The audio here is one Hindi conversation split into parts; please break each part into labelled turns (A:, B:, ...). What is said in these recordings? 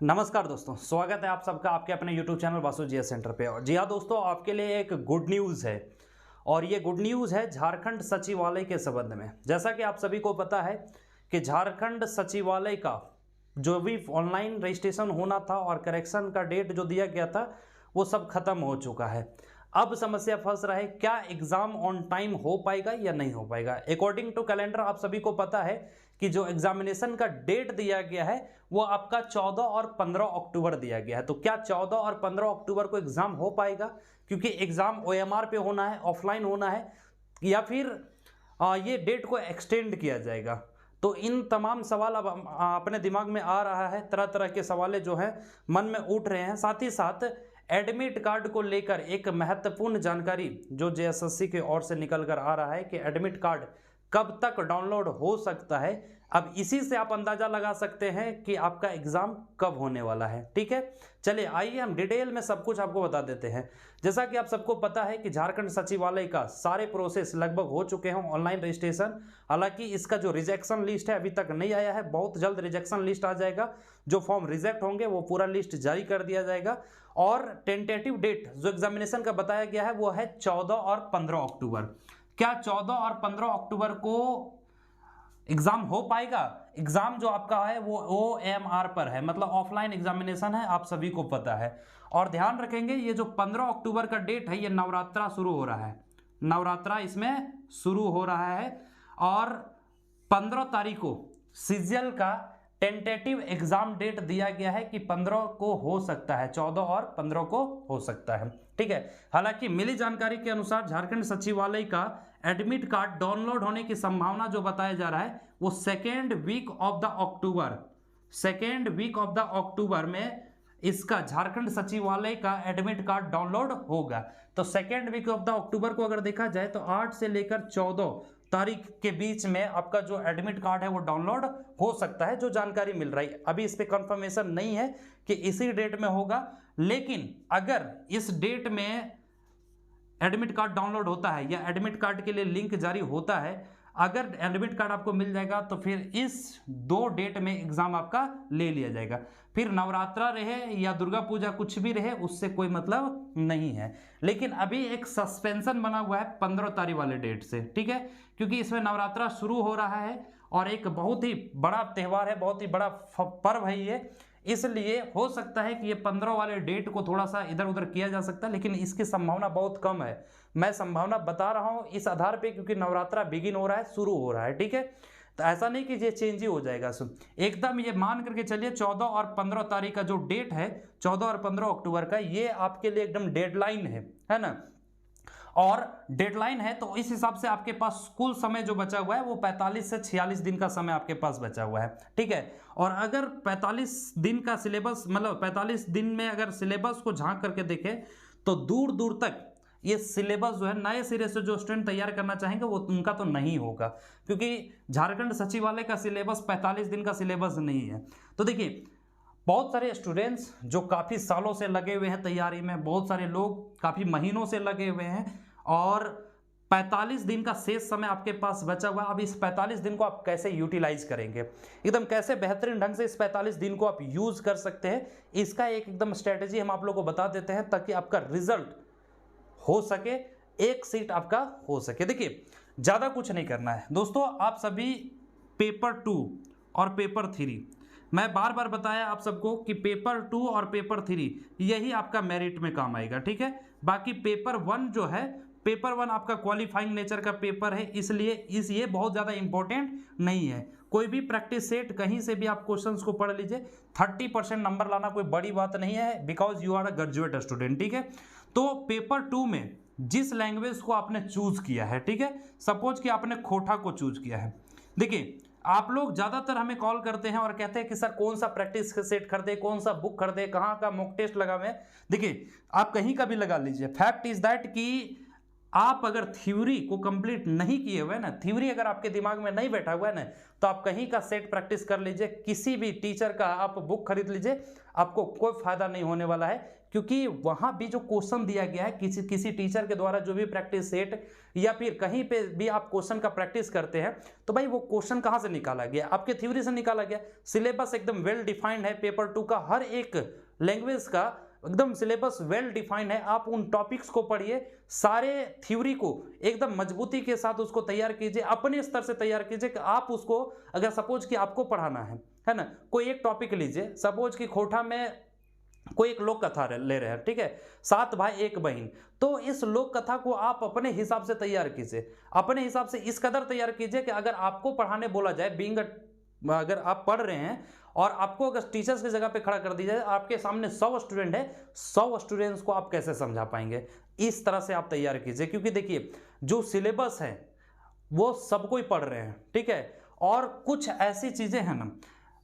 A: नमस्कार दोस्तों, स्वागत है आप सबका आपके अपने YouTube channel Vasu GS centre पे। और जी हाँ दोस्तों, आपके लिए एक गुड न्यूज़ है और ये गुड न्यूज़ है झारखंड सचिवालय के संबंध में। जैसा कि आप सभी को पता है कि झारखंड सचिवालय का जो भी ऑनलाइन रजिस्ट्रेशन होना था और करेक्शन का डेट जो दिया गया था वो सब खत्म हो चुका है। अब समस्या फंस रहा है, क्या एग्जाम ऑन टाइम हो पाएगा या नहीं हो पाएगा। अकॉर्डिंग टू कैलेंडर आप सभी को पता है कि जो एग्जामिनेशन का डेट दिया गया है वो आपका 14 और 15 अक्टूबर दिया गया है। तो क्या 14 और 15 अक्टूबर को एग्जाम हो पाएगा, क्योंकि एग्जाम ओएमआर पे होना है, ऑफलाइन होना है, या फिर ये डेट को एक्सटेंड किया जाएगा। तो इन तमाम सवाल अब अपने दिमाग में आ रहा है, तरह तरह के सवाल जो हैं मन में उठ रहे हैं। साथ ही साथ एडमिट कार्ड को लेकर एक महत्वपूर्ण जानकारी जो जेएसएससी की ओर से निकल कर आ रहा है कि एडमिट कार्ड कब तक डाउनलोड हो सकता है। अब इसी से आप अंदाजा लगा सकते हैं कि आपका एग्जाम कब होने वाला है। ठीक है, चलिए आइए हम डिटेल में सब कुछ आपको बता देते हैं। जैसा कि आप सबको पता है कि झारखंड सचिवालय का सारे प्रोसेस लगभग हो चुके हैं ऑनलाइन रजिस्ट्रेशन। हालांकि इसका जो रिजेक्शन लिस्ट है अभी तक नहीं आया है, बहुत जल्द रिजेक्शन लिस्ट आ जाएगा। जो फॉर्म रिजेक्ट होंगे वो पूरा लिस्ट जारी कर दिया जाएगा। और टेंटेटिव डेट जो एग्जामिनेशन का बताया गया है वो है 14 और 15 अक्टूबर। क्या 14 और 15 अक्टूबर को एग्जाम हो पाएगा? एग्जाम जो आपका है वो ओएमआर पर है, मतलब ऑफलाइन एग्जामिनेशन है, आप सभी को पता है। और ध्यान रखेंगे ये जो 15 अक्टूबर का डेट है ये नवरात्रा शुरू हो रहा है, नवरात्रा इसमें शुरू हो रहा है। और 15 तारीख को सीजीएल का टेंटेटिव एग्जाम डेट दिया गया है कि 15 को हो सकता है, 14 और 15 को हो सकता है। ठीक है, हालांकि मिली जानकारी के अनुसार झारखंड सचिवालय का एडमिट कार्ड डाउनलोड होने की संभावना जो बताया जा रहा है वो second week of the October में इसका झारखंड सचिवालय का एडमिट कार्ड डाउनलोड होगा। तो second week of the October को अगर देखा जाए तो 8 से लेकर 14 तारीख के बीच में आपका जो एडमिट कार्ड है वो डाउनलोड हो सकता है, जो जानकारी मिल रही है। अभी इस पे कंफर्मेशन नहीं है कि इसी डेट में होगा, लेकिन अगर इस डेट में एडमिट कार्ड डाउनलोड होता है या एडमिट कार्ड के लिए लिंक जारी होता है, अगर एडमिट कार्ड आपको मिल जाएगा तो फिर इस 2 डेट में एग्जाम आपका ले लिया जाएगा। फिर नवरात्रा रहे या दुर्गा पूजा कुछ भी रहे उससे कोई मतलब नहीं है। लेकिन अभी एक सस्पेंशन बना हुआ है 15 तारीख वाले डेट से। ठीक है, क्योंकि इसमें नवरात्रा शुरू हो रहा है और एक बहुत ही बड़ा त्यौहार है, बहुत ही बड़ा पर्व है ये, इसलिए हो सकता है कि ये 15 वाले डेट को थोड़ा सा इधर उधर किया जा सकता है, लेकिन इसकी संभावना बहुत कम है। मैं संभावना बता रहा हूं इस आधार पे क्योंकि नवरात्रा बिगिन हो रहा है, शुरू हो रहा है। ठीक है, तो ऐसा नहीं कि ये चेंज ही हो जाएगा। एकदम ये मान करके चलिए 14 और 15 तारीख का जो डेट है, 14 और 15 अक्टूबर का, ये आपके लिए एकदम डेडलाइन है ना। और डेडलाइन है तो इस हिसाब से आपके पास कुल समय जो बचा हुआ है वो 45 से 46 दिन का समय आपके पास बचा हुआ है। ठीक है, और अगर 45 दिन का सिलेबस, मतलब 45 दिन में अगर सिलेबस को झांक करके देखें तो दूर दूर तक ये सिलेबस जो है नए सिरे से जो स्टूडेंट तैयार करना चाहेंगे वो उनका तो नहीं होगा, क्योंकि झारखंड सचिवालय का सिलेबस 45 दिन का सिलेबस नहीं है। तो देखिए, बहुत सारे स्टूडेंट्स जो काफ़ी सालों से लगे हुए हैं तैयारी में, बहुत सारे लोग काफ़ी महीनों से लगे हुए हैं, और 45 दिन का शेष समय आपके पास बचा हुआ है। अब इस 45 दिन को आप कैसे यूटिलाइज करेंगे, एकदम कैसे बेहतरीन ढंग से इस 45 दिन को आप यूज कर सकते हैं, इसका एक एकदम स्ट्रेटेजी हम आप लोगों को बता देते हैं ताकि आपका रिजल्ट हो सके, एक सीट आपका हो सके। देखिए, ज़्यादा कुछ नहीं करना है दोस्तों। आप सभी पेपर 2 और पेपर 3, मैं बार बार बताया आप सबको कि पेपर 2 और पेपर 3 यही आपका मेरिट में काम आएगा। ठीक है, बाकी पेपर 1 जो है, पेपर 1 आपका क्वालिफाइंग नेचर का पेपर है, इसलिए ये बहुत ज़्यादा इंपॉर्टेंट नहीं है। कोई भी प्रैक्टिस सेट कहीं से भी आप क्वेश्चंस को पढ़ लीजिए, 30% नंबर लाना कोई बड़ी बात नहीं है, because you are a graduate student. ठीक है, तो पेपर 2 में जिस लैंग्वेज को आपने चूज किया है, ठीक है, सपोज कि आपने खोटा को चूज किया है। देखिए, आप लोग ज़्यादातर हमें कॉल करते हैं और कहते हैं कि सर कौन सा प्रैक्टिस सेट खरीदे, कौन सा बुक खरीदे, कहाँ का मॉक टेस्ट लगा हुआ है। देखिए, आप कहीं का भी लगा लीजिए, फैक्ट इज दैट कि आप अगर थ्योरी को कंप्लीट नहीं किए हुए ना, थ्योरी अगर आपके दिमाग में नहीं बैठा हुआ है ना, तो आप कहीं का सेट प्रैक्टिस कर लीजिए, किसी भी टीचर का आप बुक खरीद लीजिए, आपको कोई फायदा नहीं होने वाला है। क्योंकि वहां भी जो क्वेश्चन दिया गया है किसी टीचर के द्वारा, जो भी प्रैक्टिस सेट या फिर कहीं पे भी आप क्वेश्चन का प्रैक्टिस करते हैं, तो भाई वो क्वेश्चन कहां से निकाला गया? आपके थ्योरी से निकाला गया। सिलेबस एकदम वेल डिफाइंड है, पेपर 2 का हर एक लैंग्वेज का एकदम सिलेबस वेल डिफाइंड है। आप उन टॉपिक्स को पढ़िए, सारे थ्योरी को एकदम मजबूती के साथ उसको तैयार कीजिए, अपने स्तर से तैयार कीजिए कि आप उसको, अगर सपोज कि आपको पढ़ाना है ना, कोई एक टॉपिक लीजिए, सपोज कि खोटा में कोई एक लोक कथा ले रहे हैं, ठीक है, 7 भाई 1 बहन, तो इस लोक कथा को आप अपने हिसाब से तैयार कीजिए, अपने हिसाब से इस कदर तैयार कीजिए कि अगर आपको पढ़ाने बोला जाए, बीइंग अगर आप पढ़ रहे हैं और आपको अगर टीचर्स की जगह पे खड़ा कर दिया जाए, आपके सामने 100 स्टूडेंट है, 100 स्टूडेंट्स को आप कैसे समझा पाएंगे? इस तरह से आप तैयार कीजिए। क्योंकि देखिए जो सिलेबस है वो सबको ही पढ़ रहे हैं, ठीक है, और कुछ ऐसी चीजें हैं ना,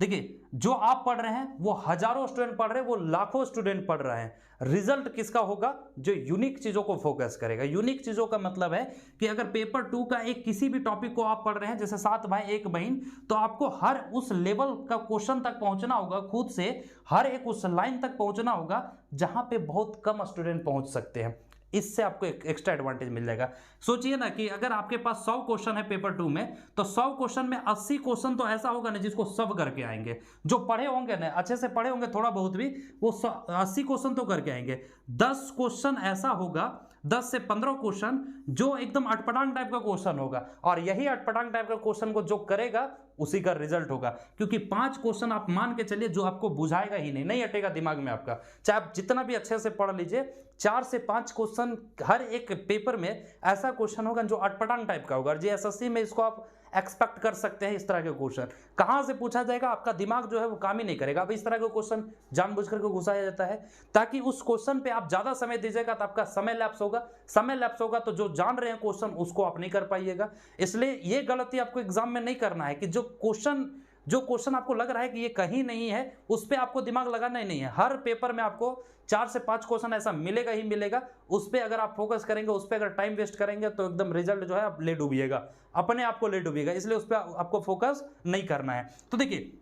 A: देखिए जो आप पढ़ रहे हैं वो हजारों स्टूडेंट पढ़ रहे हैं, वो लाखों स्टूडेंट पढ़ रहे हैं। रिजल्ट किसका होगा? जो यूनिक चीजों को फोकस करेगा। यूनिक चीजों का मतलब है कि अगर पेपर 2 का एक किसी भी टॉपिक को आप पढ़ रहे हैं, जैसे 7 भाई 1 बहन, तो आपको हर उस लेवल का क्वेश्चन तक पहुंचना होगा, खुद से हर एक उस लाइन तक पहुंचना होगा जहां पे बहुत कम स्टूडेंट पहुंच सकते हैं। इससे आपको एक एक्स्ट्रा एडवांटेज मिल जाएगा। सोचिए ना कि अगर आपके पास 100 क्वेश्चन है पेपर 2 में, तो 100 क्वेश्चन में 80 क्वेश्चन तो ऐसा होगा ना जिसको सब करके आएंगे, जो पढ़े होंगे ना, अच्छे से पढ़े होंगे थोड़ा बहुत भी, वो 80 क्वेश्चन तो करके आएंगे। 10 क्वेश्चन ऐसा होगा, 10 से 15 क्वेश्चन जो एकदम अटपटांग टाइप का क्वेश्चन होगा, और यही अटपटांग टाइप का क्वेश्चन को जो करेगा उसी का रिजल्ट होगा। क्योंकि 5 क्वेश्चन आप मान के चलिए जो आपको बुझाएगा ही नहीं अटेगा दिमाग में आपका, चाहे आप जितना भी अच्छे से पढ़ लीजिए, 4 से 5 क्वेश्चन हर एक पेपर में ऐसा क्वेश्चन होगा जो अटपटांग टाइप का होगा। जीएसएससी में इसको आप एक्सपेक्ट कर सकते हैं। इस तरह के क्वेश्चन कहां से पूछा जाएगा, आपका दिमाग जो है वो काम ही नहीं करेगा। अब इस तरह के क्वेश्चन जानबूझ करके घुसाया जाता है ताकि उस क्वेश्चन पे आप ज्यादा समय दीजिएगा तो आपका समय लैप्स होगा, समय लैप्स होगा तो जो जान रहे हैं क्वेश्चन उसको आप नहीं कर पाइएगा। इसलिए ये गलती आपको एग्जाम में नहीं करना है कि जो क्वेश्चन आपको लग रहा है कि ये कहीं नहीं है, उस पर आपको दिमाग लगाना ही नहीं है। हर पेपर में आपको 4 से 5 क्वेश्चन ऐसा मिलेगा ही मिलेगा, उस पर अगर आप फोकस करेंगे, उस पर अगर टाइम वेस्ट करेंगे तो एकदम रिजल्ट जो है आप ले डूबिएगा, अपने आप को ले डूबिएगा। इसलिए उस पर आपको फोकस नहीं करना है। तो देखिए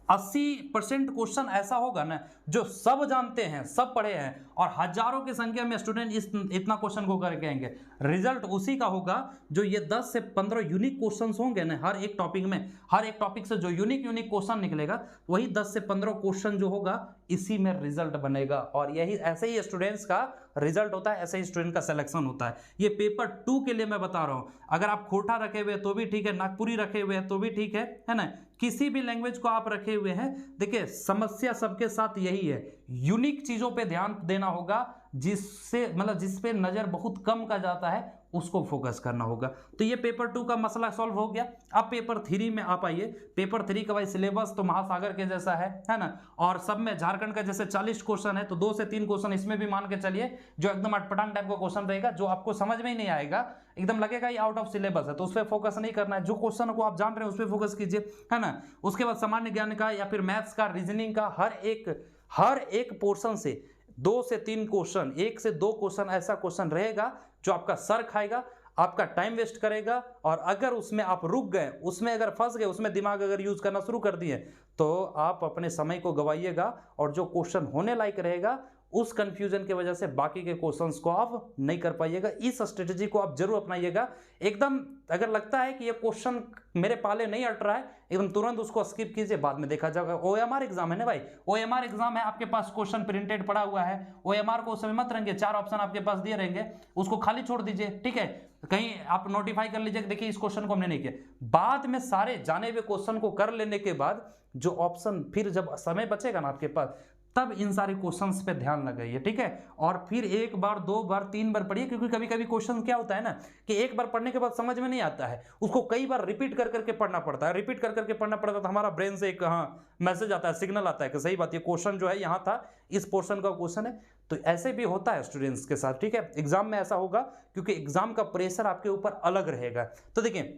A: 80% क्वेश्चन ऐसा होगा ना जो सब जानते हैं, सब पढ़े हैं, और हजारों की संख्या में स्टूडेंट इतना क्वेश्चन को करके आएंगे। रिजल्ट उसी का होगा जो ये 10 से 15 यूनिक क्वेश्चंस होंगे ना हर एक टॉपिक में, हर एक टॉपिक से जो यूनिक क्वेश्चन निकलेगा, वही 10 से 15 क्वेश्चन जो होगा इसी में रिजल्ट बनेगा। और यही ऐसे ही स्टूडेंट्स का रिजल्ट होता है, ऐसे ही स्टूडेंट का सिलेक्शन होता है। ये पेपर 2 के लिए मैं बता रहा हूं। अगर आप खोटा रखे हुए तो भी ठीक है, नागपुरी रखे हुए हैं तो भी ठीक है ना, किसी भी लैंग्वेज को आप रखे हुए हैं, देखिए समस्या सबके साथ यही है, यूनिक चीजों पे ध्यान देना होगा, जिससे मतलब जिस पे नजर बहुत कम का जाता है उसको फोकस करना होगा। तो ये पेपर 2 का मसला सॉल्व हो गया। अब पेपर 3 में आप आइए। पेपर 3 का भाई सिलेबस तो महासागर के जैसा है ना, और सब में झारखंड का जैसे 40 क्वेश्चन है तो 2 से 3 क्वेश्चन इसमें भी मान के चलिए जो एकदम अटपटांग टाइप का क्वेश्चन रहेगा, जो आपको समझ में ही नहीं आएगा, एकदम लगेगा ये आउट ऑफ सिलेबस है, तो उस पर फोकस नहीं करना है। जो क्वेश्चन को आप जान रहे हैं उस पर फोकस कीजिए, है ना। उसके बाद सामान्य ज्ञान का या फिर मैथ्स का, रीजनिंग का हर एक पोर्शन से 2 से 3 क्वेश्चन, 1 से 2 क्वेश्चन ऐसा क्वेश्चन रहेगा जो आपका सर खाएगा, आपका टाइम वेस्ट करेगा, और अगर उसमें आप रुक गए, उसमें अगर फंस गए, उसमें दिमाग अगर यूज करना शुरू कर दिए तो आप अपने समय को गवाइएगा, और जो क्वेश्चन होने लायक रहेगा उस कंफ्यूजन की वजह से बाकी के क्वेश्चंस को आप नहीं कर पाइएगा। इस स्ट्रेटेजी को आप जरूर अपनाइएगा। एकदम अगर लगता है कि ये क्वेश्चन मेरे पाले नहीं अट रहा है, एकदम तुरंत उसको स्किप कीजिए, बाद में देखा जाएगा। ओएमआर एग्जाम है ना भाई, ओएमआर एग्जाम है, आपके पास क्वेश्चन प्रिंटेड पड़ा हुआ है, ओएमआर को समय मत रहेंगे, 4 ऑप्शन आपके पास दिए रहेंगे, उसको खाली छोड़ दीजिए, ठीक है। कहीं आप नोटिफाई कर लीजिए, देखिए इस क्वेश्चन को हमने नहीं किया, बाद में सारे जाने हुए क्वेश्चन को कर लेने के बाद जो ऑप्शन फिर जब समय बचेगा ना आपके पास, तब इन सारे क्वेश्चंस पे ध्यान लगाइए, ठीक है। और फिर 1 बार 2 बार 3 बार पढ़िए, क्योंकि कभी कभी क्वेश्चन क्या होता है ना कि एक बार पढ़ने के बाद समझ में नहीं आता है, उसको कई बार रिपीट कर करके पढ़ना पड़ता है, रिपीट कर करके पढ़ना पड़ता है, तो हमारा ब्रेन से एक मैसेज आता है, सिग्नल आता है कि सही बात, ये क्वेश्चन जो है यहाँ था, इस पोर्शन का क्वेश्चन है। तो ऐसे भी होता है स्टूडेंट्स के साथ, ठीक है। एग्जाम में ऐसा होगा क्योंकि एग्जाम का प्रेशर आपके ऊपर अलग रहेगा। तो देखिए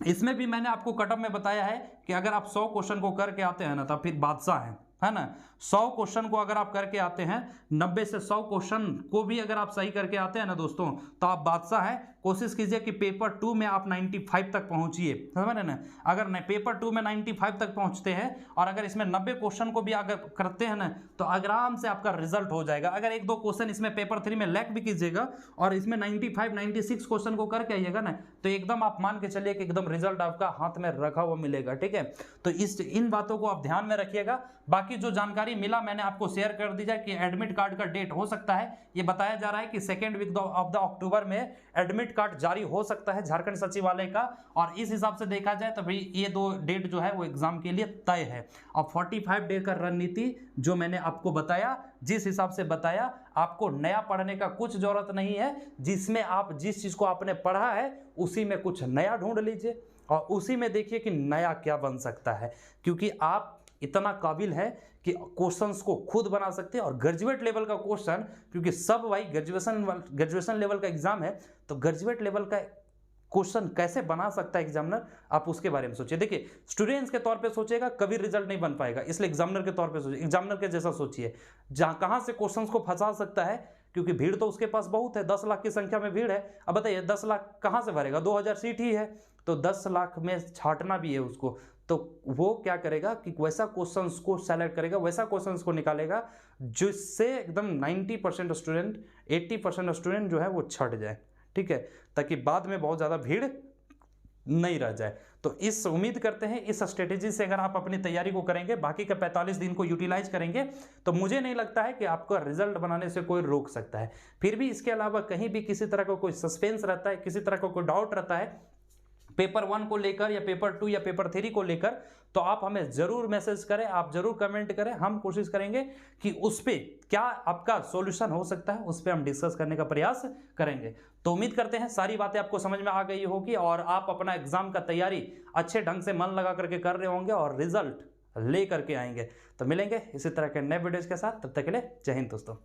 A: इसमें भी मैंने आपको कटअप में बताया है कि अगर आप 100 क्वेश्चन को करके आते हैं ना, तब फिर बादशाह हैं, है ना। 100 क्वेश्चन को अगर आप करके आते हैं, 90 से 100 क्वेश्चन को भी अगर आप सही करके आते हैं ना दोस्तों, तो आप बादशाह हैं। कोशिश कीजिए कि पेपर 2 में आप 95 तक पहुंचिए, समझ रहे ना। अगर पेपर 2 में 95 तक पहुंचते हैं और अगर इसमें 90 क्वेश्चन को भी अगर करते हैं ना, तो आराम से आपका रिजल्ट हो जाएगा। अगर 1-2 क्वेश्चन इसमें पेपर 3 में लैक भी कीजिएगा और इसमें 95 96 क्वेश्चन को करके आइएगा ना, तो एकदम आप मान के चलिए कि एकदम रिजल्ट आपका हाथ में रखा हुआ मिलेगा, ठीक है। तो इन बातों को आप ध्यान में रखिएगा। बाकी जो जानकारी मिला मैंने आपको शेयर कर दी जाए कि एडमिट कार्ड का डेट हो सकता है, ये बताया जा रहा है कि 2nd week of the October में एडमिट कार्ड जारी हो सकता है झारखंड सचिवालय का। और इस हिसाब से देखा जाए तो भाई ये 2 डेट जो है वो एग्जाम के लिए तय है। अब 45 डे का रणनीति जो मैंने आपको बताया, जिस हिसाब से बताया, आपको नया पढ़ने का कुछ जरूरत नहीं है। जिसमें आप जिस चीज को आपने पढ़ा है उसी में कुछ नया ढूंढ लीजिए और उसी में देखिए कि नया क्या बन सकता है, क्योंकि आप इतना काबिल है कि क्वेश्चंस को खुद बना सकते हैं। और ग्रेजुएट लेवल का क्वेश्चन, क्योंकि सब भाई ग्रेजुएशन लेवल का एग्जाम है, तो ग्रेजुएट लेवल का क्वेश्चन कैसे बना सकता है एग्जामिनर, आप उसके बारे में सोचिए। देखिए स्टूडेंट्स के तौर पे सोचिएगा कभी रिजल्ट नहीं बन पाएगा, इसलिए एग्जामिनर के तौर पे सोचिए, एग्जामिनर के जैसा सोचिए जहां कहां से क्वेश्चंस को फंसा सकता है, क्योंकि भीड़ तो उसके पास बहुत है, 10 लाख की संख्या में भीड़ है। अब बताइए 10 लाख कहां से भरेगा, 2000 सीट ही है, तो 10 लाख में छांटना भी है उसको। तो वो क्या करेगा कि वैसा क्वेश्चंस को सेलेक्ट करेगा, वैसा क्वेश्चंस को निकालेगा जिससे एकदम 90% स्टूडेंट 80% स्टूडेंट जो है वो छट जाए, ठीक है, ताकि बाद में बहुत ज़्यादा भीड़ नहीं रह जाए। तो इस उम्मीद करते हैं इस स्ट्रेटेजी से अगर आप अपनी तैयारी को करेंगे, बाकी का 45 दिन को यूटिलाइज करेंगे, तो मुझे नहीं लगता है कि आपका रिजल्ट बनाने से कोई रोक सकता है। फिर भी इसके अलावा कहीं भी किसी तरह का कोई सस्पेंस रहता है, किसी तरह का कोई डाउट रहता है पेपर 1 को लेकर या पेपर 2 या पेपर 3 को लेकर, तो आप हमें जरूर मैसेज करें, आप जरूर कमेंट करें। हम कोशिश करेंगे कि उस पर क्या आपका सॉल्यूशन हो सकता है, उस पर हम डिस्कस करने का प्रयास करेंगे। तो उम्मीद करते हैं सारी बातें आपको समझ में आ गई होगी और आप अपना एग्जाम का तैयारी अच्छे ढंग से मन लगा करके कर रहे होंगे और रिजल्ट ले करके आएंगे। तो मिलेंगे इसी तरह के नए वीडियोज के साथ, तब तक के लिए जय हिंद दोस्तों।